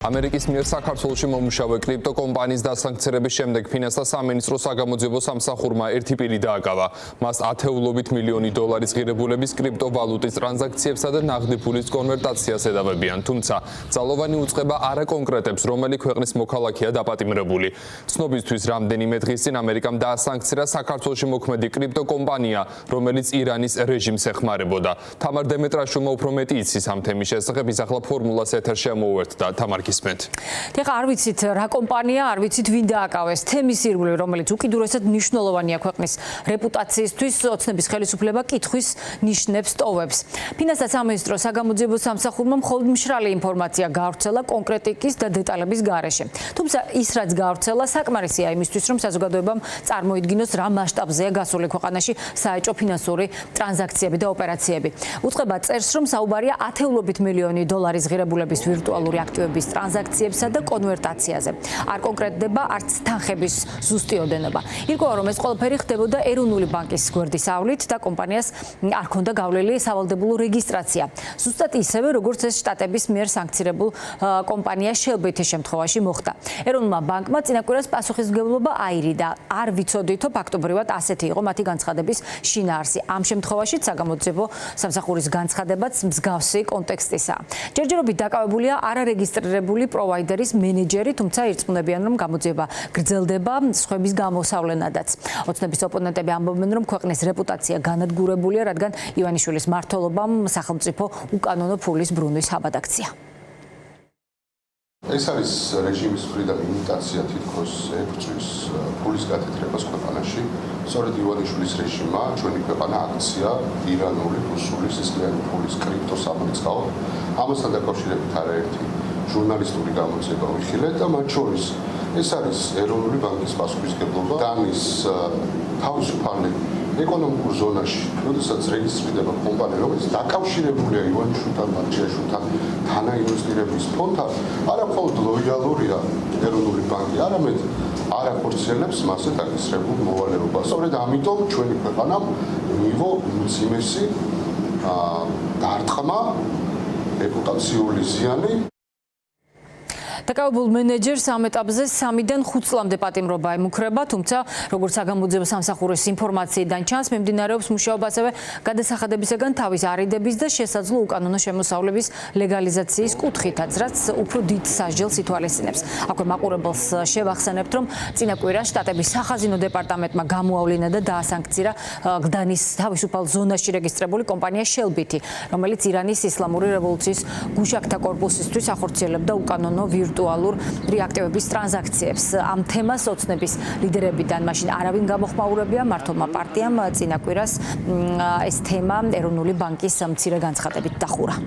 ამერიკის მიერ საქართველოში მომუშავე კრიპტოკომპანიის დასანქცირების შემდეგ ფინანსთა სამინისტროს საგამოძიებო სამსახურმა ერთი პირი დააკავა. მას ათეულობით მილიონი დოლარის ღირებულების კრიპტოვალუტის ტრანზაქციებსა და ნაღდი ფულის კონვერტაციას ედავებიან, თუმცა ძალოვანი უწყება არ აკონკრეტებს, რომელი ქვეყნის მოქალაქეა დაპატიმრებული. ცნობისთვის რამდენიმე დღის წინ ამერიკამ დაასანქცირა საქართველოში მოქმედი კრიპტოკომპანია, რომელიც ირანის რეჟიმს ეხმარებოდა. თამარ დემეტრაშვილმა უფრო მეტი იცის ამ თემის შესახებ, ის ახლა ფორმულას ეთერში ამოუერთდა. თამარ ეხლა არ ვიცით რა კომპანია, არ ვიცით ვინ დააკავეს. თემის ირგვლივ, რომელიც უკიდურესად მნიშვნელოვანია ქვეყნის რეპუტაციისთვის, ოცნების ხელისუფლება კითხვის ნიშნებს ტოვებს. ფინანსთა სამინისტროს საგამოძიებო სამსახურმა მხოლოდ მშრალი ინფორმაცია გაავრცელა კონკრეტიკის და დეტალების გარეშე. თუმცა ის რაც გაავრცელა საკმარისია იმისთვის, რომ საზოგადოებამ წარმოიდგინოს რა მასშტაბზეა გასული ქვეყანაში საეჭვო ფინანსური ტრანზაქციები და ოპერაციები. უწყება წერს, რომ საუბარია ათეულობით მილიონი დოლარის ღირებულების ვირტუალური აქტივების ტრანზაქციებსა და კონვერტაციაზე. არ კონკრეტდება არც თანხების ზუსტი ოდენობა. ირკვევა, რომ ეს ყველაფერი ხდებოდა ეროვნული ბანკის გვერდის ავლით და კომპანიას არ ჰქონდა გავლილი სავალდებულო რეგისტრაცია. ზუსტად ისევე, როგორც ეს შტატების მიერ სანქცირებულ კომპანია Shell-ით შემთხვევაში მოხდა. ეროვნულმა ბანკმა წინაკვირას პასუხისმგებლობა აირიდა. არ ვიცოდითო ფაქტობრივად ასეთი იყო მათი განცხადების შინაარსი. ამ შემთხვევაშიც საგამოძიებო სამსახურის განცხადებაც მსგავსი კონტექსტისაა. ჯერჯერობით დაკავებულია არარეგისტრირებული პროვაიდერის მენეჯერი, თუმცა ირწმუნებიან, რომ გამოძიება გრძელდება სხვების გამოსავლენადაც. ოცნების ოპონენტები ამბობენ, რომ ქვეყნის რეპუტაცია განადგურებულია, რადგან ივანიშვილის მმართველობამ სახელმწიფო უკანონო ფულის ბრუნვის საბად აქცია. ეს არის რეჟიმის მხრიდან იმიტაცია, თითქოს ებრძვის ფულის გათეთრებას ქვეყანაში. სწორედ ივანიშვილის რეჟიმმა ჩვენი ქვეყანა აქცია ირანული, რუსული, სისხლიანი ფულის კრიპტოსამრიცხაო. ამასთან დაკავშირებით არაერთი ჟურნალისტური გამოძიება ვიხილეთ და მათ შორის ეს არის ეროვნული ბანკის პასუხისმგებლობა დანის თავისუფალი ეკონომიკურ ზონაში, როდესაც რეგისტრირდება კომპანია, რომელიც დაკავშირებულია ივანიშვილთან, მარჯანიშვილთან, თანაინვესტირების ფონდთან, არა მხოლოდ ლოიალურია ეროვნული ბანკი, არამედ არ ახორციელებს მასზე დაკისრებულ მოვალეობას. სწორედ ამიტომ ჩვენი ქვეყანამ მიიღო უმძიმესი დარტყმა, რეპუტაციული ზიანი. დაკავებულ მენეჯერს ამ ეტაპზე 3-დან 5 წლამდე პატიმრობა ემუქრება, თუმცა როგორც საგამოძიებო სამსახურის ინფორმაციიდან ჩანს, მიმდინარეობს მუშაობა ასევე გადასახადებისაგან თავის არიდების და შესაძლო უკანონო შემოსავლების ლეგალიზაციის კუთხითაც, რაც უფრო დიდ სასჯელს ითვალისწინებს. აქვე მაყურებელს შევახსენებთ, რომ წინაკვირა შტატების სახაზინო დეპარტამენტმა გამოავლინა და დაასანქცირა გდანის თავისუფალ ზონაში რეგისტრირებული კომპანია Shell-ით, რომელიც ირანის ისლამური რევოლუციის გუშაქთა კორპუსისთვის ახორციელებდა უკანონო ვირტუალური აქტივების ტრანზაქციებს. ამ თემას ოცნების ლიდერებიდან მაშინ არავინ გამოხმაურებია, მართლმა პარტიამ წინაკვირას ეს თემა ეროვნული ბანკის მცირე განცხადებით დახურა.